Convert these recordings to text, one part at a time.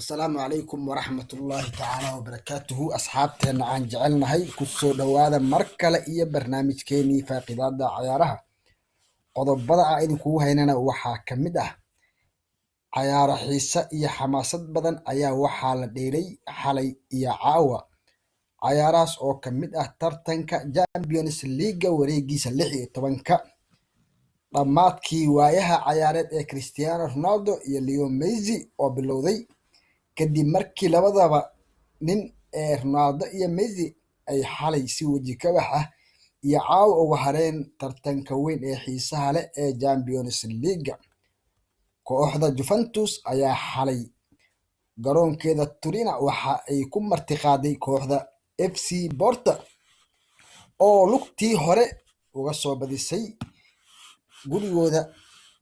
السلام عليكم ورحمة الله تعالى وبركاته أصحابتنا عن جعلنا هاي كسو دوادا مركلة إيا برنامج كيني فاقداد عيارها قضب بضع عيد كو هيننا وحا كمده عيار حيسة إيا حماسة بدن أيا وحا لديري حالي إيا عاوة عياراس أو كمده ترتنك جامبيونس الليغا وريقيس اللحي طبنك ضماتكي وايها عيارات كريستيانو رونالدو إيا ليو ميزي أو بلوذي kadib markii labadaba nin ee Ronaldo iyo Messi ay xalay si waji kabax ah iyo caawa uga hareen tartanka weyn ee xiisaha leh ee Champions League. Kooxda Juventus ayaa xalay garoonkeeda Turin waxa ay ku martiqaaday kooxda FC Porto oo lugtii hore uga soo badisay gurigooda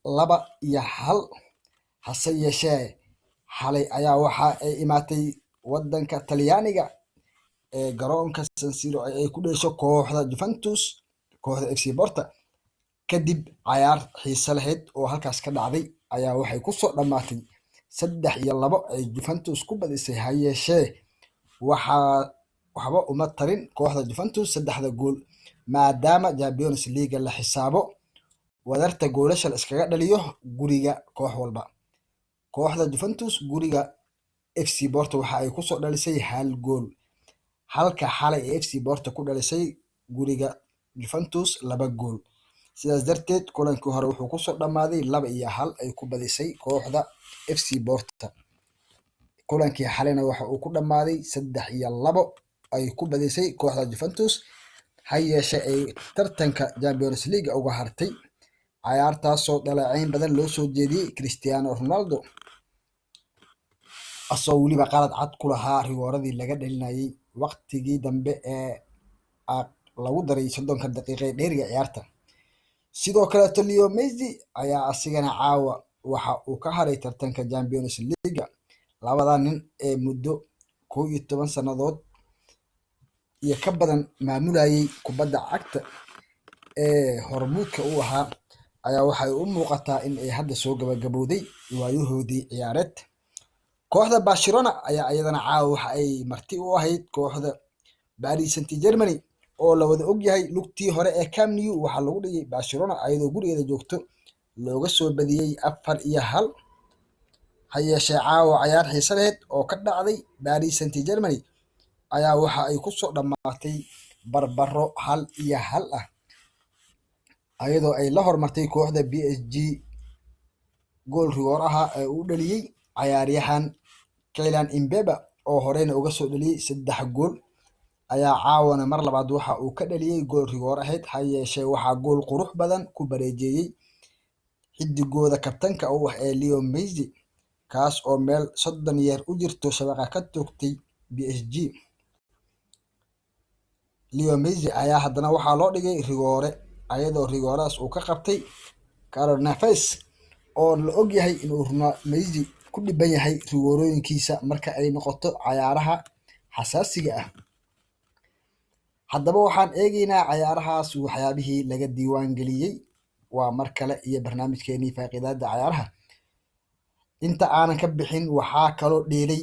2-1 hase yeeshee xalay ayaa waxa ay imaatay wadanka Talyaaniga ee garoonka San Siro ay ku dhasho kooxda Juventus kooxda FC Porto kadib cayaar xiiso lahayd oo halkaas ka dhacday ayaa waxay ku soo dhamaatay 3-2 ay Juventus ku badisay ha yeeshee waxba uma tarin kooxda Juventus 3 gool maadaama Champions League la xisaabo wadarta goolasha la iskaga dhaliyo guriga koox walba. Kooxda Juventus guriga FC Porto waxa ay ku soo dhalisay 1 gool halka xalay FC Porto ku dhalisay guriga Juventus 2 gool. Sidaas darteed kulankii hore wuxuu ku soo dhamaaday 2-1 ay ku badisay kooxda FC Porto. Kulankii xalayna waxa uu ku dhamaaday 3-2 ay ku badisay kooxda Juventus ha yeeshee ay tartanka Champions League uga hartay cayaartaasoo dhaleecayn badan loo soo jeediyey Cristiano Ronaldo asoo weliba qalad cad ku lahaa rigooradii laga dhalinayay waqtigii dambe ee lagu daray 30 daqiiqo ee dheeriga ciyaarta. Sidoo kale Leo Messi ayaa asigana caawa waxa uu ka haray tartanka Champions League. Labada nin ee muddo 11 sanadood iyo ka badan maamulayay kubadda cagta ee hormuudka u ahaa ayaa waxay u muuqataa in ay hadda soo gabagabowday waayahoodii ciyaareed. Kooxda Barcelona ayaa iyadana caawa waxa ay marti u ahayd kooxda Paris Saint-Germain oo la wada og yahay lugtii hore ee Camp Nou waxa lagu dhigay Barcelona ayadoo gurigeeda joogto looga soo badiyay 4-1 ha yeeshee caawa cayaar xiiso leh oo ka dhacday Paris Saint-Germain ayaa waxa ay ku soo dhamaatay barbaro 1-1 ah ayadoo ay la hormartay kooxda PSG gool rigoor aha ee uu dhaliyay cayaaryahan Kylian Mbappe oo horeyna uga soo dhaliyay 3 gool ayaa caawana mar labaad waxa uu ka dhaliyay gool rigoor ahayd ha yeeshee waxa gool qurux badan ku bareejeeyay xidigooda kabtanka u ah ee Leo Messi kaas oo meel 30 yeer u jirto shabaqa ka toogtay PSG. Leo Messi ayaa haddana waxaa loo dhigay rigoore ayadoo rigooraas uu ka qabtay Keylor Navas oo la og yahay inuu Messi ku dhiban yahay rigoorooyinkiisa marka ay noqoto cayaaraha xasaasiga ah. Haddaba waxaan eegaynaa cayaarahaas waxyaabihii laga diiwaan geliyay waa mar kale iyo barnaamijkeenii faaqidaada cayaaraha. Inta aanan ka bixin waxaa kaloo dheelay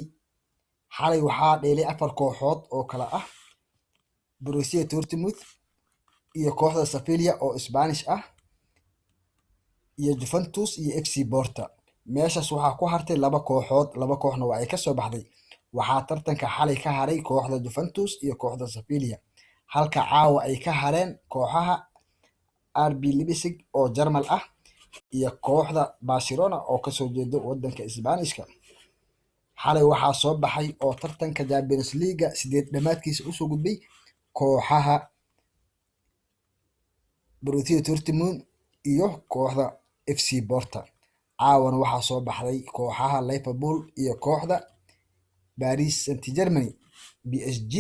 xalay waxaa dheelay 4 kooxood oo kala ah Borussia Dortmund iyo kooxda Sevilla oo Spanish ah iyo Juventus iyo FC Porto. Meeshaas waxaa ku hartay 2 kooxood 2 kooxna waa ay ka soo baxday. Waxaa tartanka xalay ka haray kooxda Juventus iyo kooxda Sevilla halka caawa ay ka hareen kooxaha RB Leipzig oo Jarmal ah iyo kooxda Barcelona oo ka soo jeeda wadanka Isbaanishka. Xalay waxaa soo baxay oo tartanka Champions League 8 dhamaadkiisa u soo gudbay kooxaha Borussia Dortmund iyo kooxda FC Porto. Caawana waxaa soo baxday kooxaha Liverpool iyo kooxda Paris Saint-Germain PSG.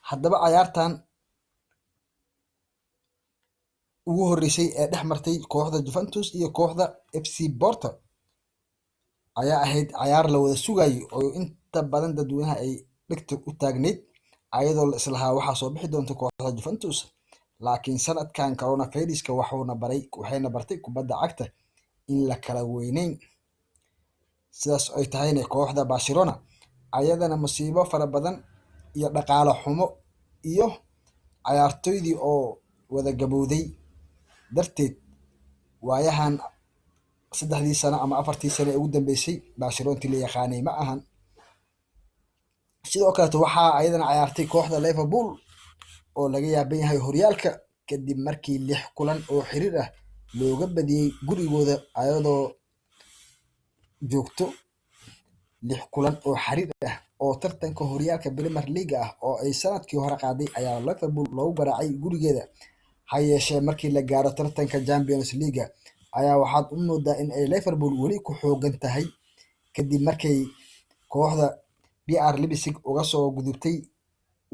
Haddaba cayaartan ugu horeysay ee dhex martay kooxda Juventus iyo kooxda FC Porto ayaa ahayd cayaar la wada sugayay oo inta badan dadweynaha ay dhigta u taagneyd ayadoo la islahaa waxaa soo bixi doonta kooxda Juventus laakiin sanadkan coronavirus-ka waxayna bartay kubadda cagta in la kala weyneyn sidaas ay tahayna kooxda Barcelona ayadana musiibo fara badan iyo dhaqaale xumo iyo ciyaartoydii oo wada gabowday darteed waayahan 3 sano ama 4 sano ee ugu dambeysay Barcelona la yaqaanay ma ahan. Sidoo kale waxaa ayadana ciyaartay kooxda Liverpool oo laga yaaban yahay horyaalka kadib markii 6 kulan oo xiriir ah looga badiyay gurigooda ayadoo joogto 6 kulan oo xiriir ah oo tartanka horyaalka Premier League ah oo ay sanadkii hore qaaday ayaa Liverpool loogu garaacay gurigeeda. Ha yeeshee markii la gaaro tartanka Champions League ayaa waxaad u moodaa in ay Liverpool weli ku xoogan tahay kadib markay kooxda BR Leipzig uga soo gudubtay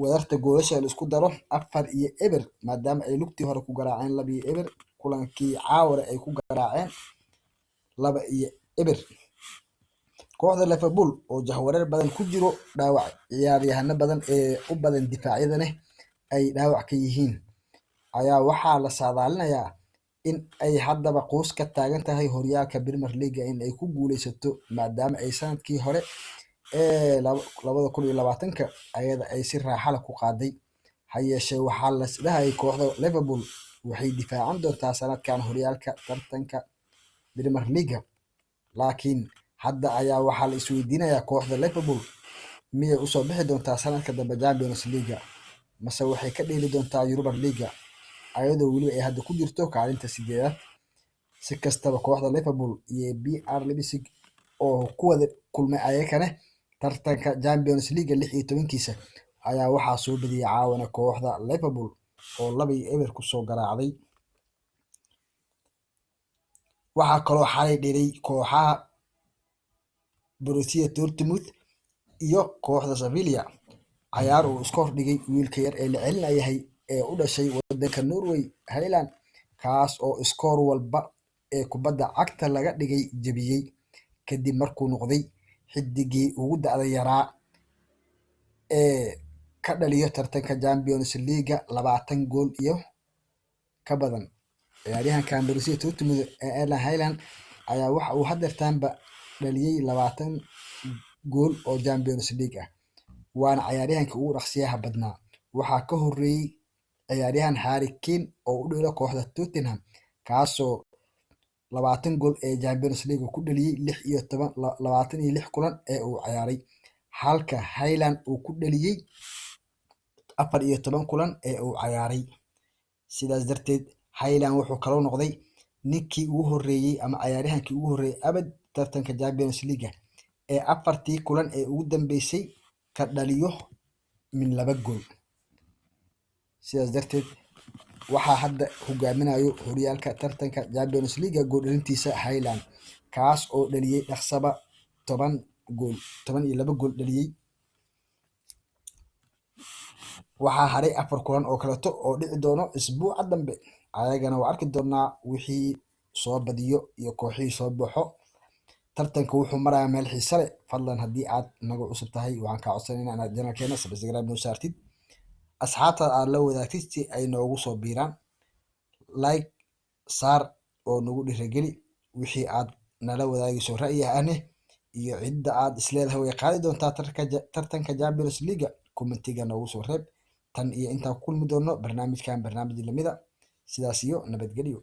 wadarta goolasha la isku daro 4-0 maadaama ay lugtii hore ku garaaceen 2-0 kulankii caawara ay ku garaaceen 2-0. Kooxda Liverpool oo jahwareer badan ku jiro dhaawac ciyaaryahano badan ee u badan difaacyadana ay dhaawac ka yihiin ayaa waxaa la saadaalinayaa in ay haddaba quus ka taagan tahay horyaalka Premier League in ay ku guuleysato maadaama ay sanadkii hore ee 2020 ayada ay si raaxo leh ku qaaday. Ha yeeshee waxaa la isdhahayay kooxda Liverpool waxay difaacan doontaa sanadkan horyaalka tartanka Premier League, laakiin hadda ayaa waxaa la isweydiinayaa kooxda Liverpool miyay usoo bixi doontaa sanadka dambe Champions League mase waxay ka dheeli doontaa Europa League ayadoo weliba ay hadda ku jirto kaalinta 8aad. Si kastaba kooxda Liverpool iyo BR Leipzig oo ku wada kulmay ayakana tartanka Champions League 16-kiisa ayaa waxaa soo badiyay caawana kooxda Liverpool oo 2-0 ku soo garaacday. Waxaa kaloo xalay dhelay kooxaha Borussia Dortmund iyo kooxda Sevilla cayaar uu iska hordhigay wiilka yar ee la celinayahay ee u dhashay wadanka Norway Haaland kaas oo iskoor walba ee kubadda cagta laga dhigay jebiyey kadib markuu noqday xidigii ugu da'da yaraa ee ka dhaliyo tartanka Champions League 20 gool iyo ka badan. Ciyaaryahankan Borussia Dortmund ee Erling Haaland ayaa waxa uu hadeertaanba dhaliyay 20 gool oo Champions League ah waana ciyaaryahankii ugu dhaqsiyaha badnaa. Waxaa ka horeeyay ciyaaryahan Harry Kane oo u dheelo kooxda Tottenham kaasoo 20 gool ee Champions League ku dhaliyay 26 kulan ee uu ciyaaray halka Haaland uu ku dhaliyay 14 kulan ee uu ciyaaray. Sidaas darteed Haaland wuxuu kaloo noqday ninkii ugu horeeyay ama ciyaaryahankii ugu horeeyay abad tartanka Champions League ee 4 kulan ee ugu dambeysay ka dhaliyo min 2 gool. Sidaas darteed waxaa hadda hogaaminayo horyaalka tartanka Champions League gool dhalintiisa Haaland kaas oo dhaliyay dhaqsaba 12 gool dhaliyay. Waxaa haray 4 kulan oo kaleeto oo dhici doono isbuuca dambe ayagana waa arki doonaa wixii soo badiyo iyo kooxihii soo baxo. Tartanka wuxuu marayaa meel xiiso leh. Fadlan haddii aad nagu cusub tahay waxaan kaa codsanaynaa inaad channelkeena subscribe noo saartid asxaabta aad la wadaagtid si ay noogu soo biiraan. Like saar oo nagu dhiirigeli wixii aad nala wadaagayso ra'yi ahne iyo cidda aad isleedahay way qaadi doontaa tartanka Champions League commentiga noogu soo reeb. Tan iyo intaan ku kulmi doono barnaamijkan barnaamij lamida sidaas iyo nabadgelyo.